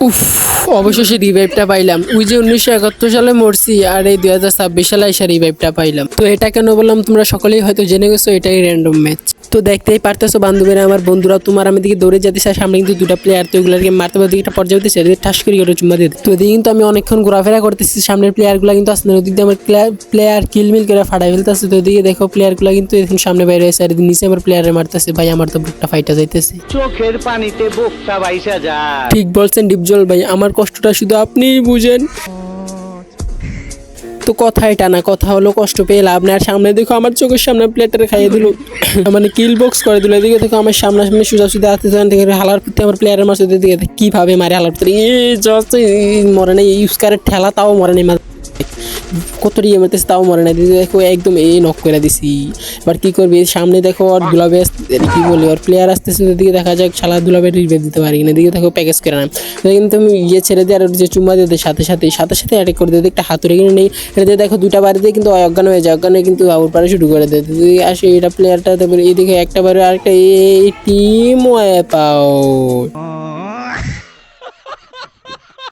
উফ, অবশেষে রিভাইভটা পাইলাম। ওই যে 1971 সালে মরছি আর এই 2026 সালে এসে রিভাইভটা পাইলাম। তো এটা কেন বললাম তোমরা সকলেই হয়তো জেনে গেছো, এটাই র্যান্ডম ম্যাচ। তো দেখতেই পারতেছো বান্ধবীরা, আমার বন্ধুরা, তোমার আমি দিকে দৌড়ে যেতেছে, সামনে কিন্তু দুটা প্লেয়ার, তো এগুলোকে মারতে পারতে একটা পর্যায়ে হতেছে, ঠাস করে ওটা চুম্মা দিয়ে দেয়। তো এদিকে কিন্তু আমি অনেকক্ষণ ঘোরাফেরা করতেছি, সামনের প্লেয়ারগুলো কিন্তু আসলে ওদিক দিয়ে আমার প্লেয়ার কিলমিল করে ফাটাই ফেলতেছে। তো এদিকে দেখো প্লেয়ারগুলো কিন্তু এখন সামনে বাইরে আছে, আর নিচে আমার প্লেয়ারে মারতেছে। ভাই আমার তো বুকটা ফাইটা যাইতেছে, চোখের পানিতে বুকটা বাইসা যায়। ঠিক বলছেন ডিপজল ভাই, আমার কষ্টটা শুধু আপনিই বুঝেন। তো কথাই টানা, কথা হলো কষ্ট পেয়ে লাভ নেই। আর সামনে দেখো আমার চোখের সামনে প্লেয়ারটা খাইয়ে দিল, মানে কিল বক্স করে দিল। এদিকে দেখো আমার সামনাসামনি সোজা সুদা আসতে হালার প্রতি আমার প্লেয়ারের মাঝে দিকে কিভাবে মারে হালার প্রতি মরে নেই, ইউজ করে ঠেলা তাও মরে নেই, কত রিয়ে মারতেছে তাও মরে না। দেখো একদম নক করে দিছি। এবার কি করবি, সামনে দেখো আর দুলাবে কি বলি, ওর প্লেয়ার আসতেছে, দিকে দেখা যাক শালা দুলাবে রিভেভ দিতে পারি কিনা। দিকে দেখো প্যাকেজ করে না, কিন্তু আমি ছেড়ে দিয়ে আর যে চুম্মা দিয়ে সাথে সাথে অ্যাটাক করে দিতে একটা হাতুড়ে কিনে নেই। এটা দিয়ে দেখো দুটা বাড়ি দিয়ে কিন্তু অজ্ঞান হয়ে যায়, অজ্ঞান হয়ে কিন্তু আউট পারে শুরু করে দেয়। আসে এটা প্লেয়ারটা, তারপরে এইদিকে একটা বারে আরেকটা টিম ওয়াইপ আউট।